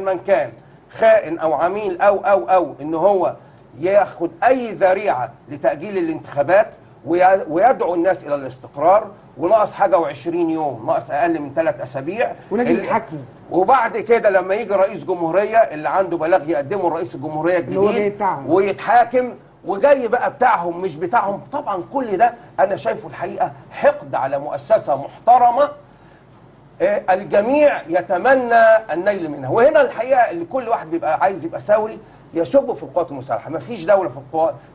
من كان خائن او عميل او ان هو ياخد اي ذريعه لتاجيل الانتخابات ويدعو الناس الى الاستقرار، وناقص حاجه و20 يوم، ناقص اقل من 3 اسابيع ولازم يحاكموا. وبعد كده لما يجي رئيس جمهوريه اللي عنده بلاغ يقدمه لرئيس الجمهوريه الجديد اللي هو جاي بتاعهم ويتحاكم، وجاي بقى بتاعهم مش بتاعهم. طبعا كل ده انا شايفه الحقيقه حقد على مؤسسه محترمه الجميع يتمنى النيل منها. وهنا الحقيقه اللي كل واحد بيبقى عايز يبقى ثوري يسب في القوات المسلحه. ما فيش دوله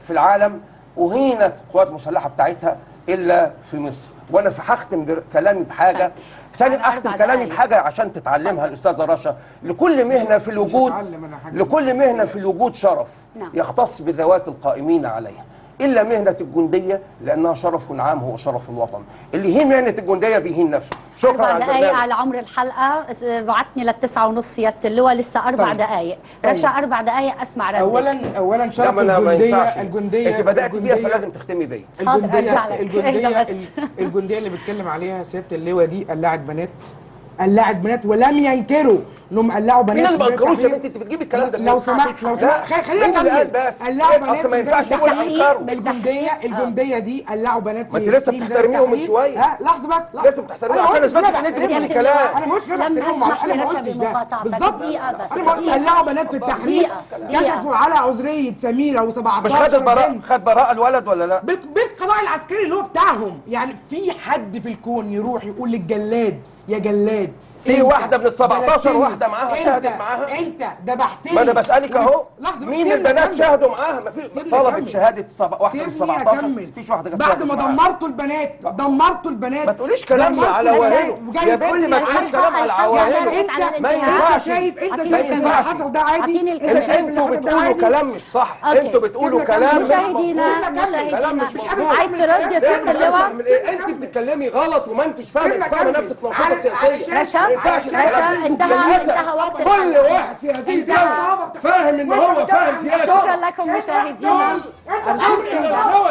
في العالم اهينت القوات المسلحه بتاعتها الا في مصر. وانا هختم كلامي بحاجه ثاني، اختم كلامي بحاجه عشان تتعلمها الاستاذه رشا. لكل مهنه في الوجود شرف يختص بذوات القائمين عليها، الا مهنه الجنديه لانها شرف عام هو شرف الوطن. اللي يهين مهنه الجنديه بيهين نفسه. شكرا على البرنامج. 4 دقائق على عمر الحلقه، بعتني لل9:30 سياده اللواء، لسه 4 دقائق. رشا 4 دقائق اسمع ردك. اولا شرف الجنديه انت بدات بيها فلازم تختمي بيا. الجنديه اللي بيتكلم عليها سياده اللواء دي قلعت بنات ولم ينكروا انهم قلعوا بنات. مين اللي ما انكروش يا بنتي؟ انت بتجيبي الكلام ده لو سمحت خلينا نكمل. قلعوا بنات اصل ما ينفعش تقول انكروا. الجنديه دي قلعوا بنات. ما انت لسه بتحترميهم من شويه. لحظه بس لسه بتحترميهم عشان اثبتي ان انت بتقولي كلام. انا مش بحترمهم، انا ما قلتش ده بالظبط. انا قلعوا بنات في التحرير، كشفوا على عذريه سميره و17 مش خد براءه الولد ولا لا؟ بالقضاء العسكري اللي هو بتاعهم. يعني في حد في الكون يروح يقول للجلاد يا جلاد في واحده من ال17 واحده معاها شهدت معاها؟ انت دبحتني. ما انا بسالك اهو مين البنات شهدوا معاها؟ ما في طلبت شهاده واحده من ال17. مفيش واحده جت بعد ما دمرتوا البنات ما تقوليش كلام على عوائله يا بنتي، ما تقوليش كلام على عوائله. ما ينفعش. انت شايف اللي حصل ده عادي؟ انتوا بتقولوا كلام مش صح. انتوا بتقولوا كلام مش مظبوط. كلام مش مظبوط. عايز ترد يا سياده اللواء؟ انت بتتكلمي غلط وما انتش فاهمه نفسك نقطه سياسيه. رشا انتهى وقت كل واحد في هذه الدولة فاهم ان هو فاهم سياسة. شكرا لكم مشاهدينا.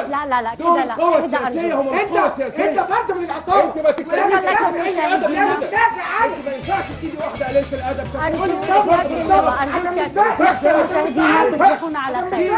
لا كده لا. القوة السياسية هم القوة السياسية. انت فرد من العصابة. انت ما تتكلمش. شكرا لكم مشاهدينا. انت ما ينفعش تجيبي واحدة قليلة الادب. أرجو مشاهدينا تصبحون على خير.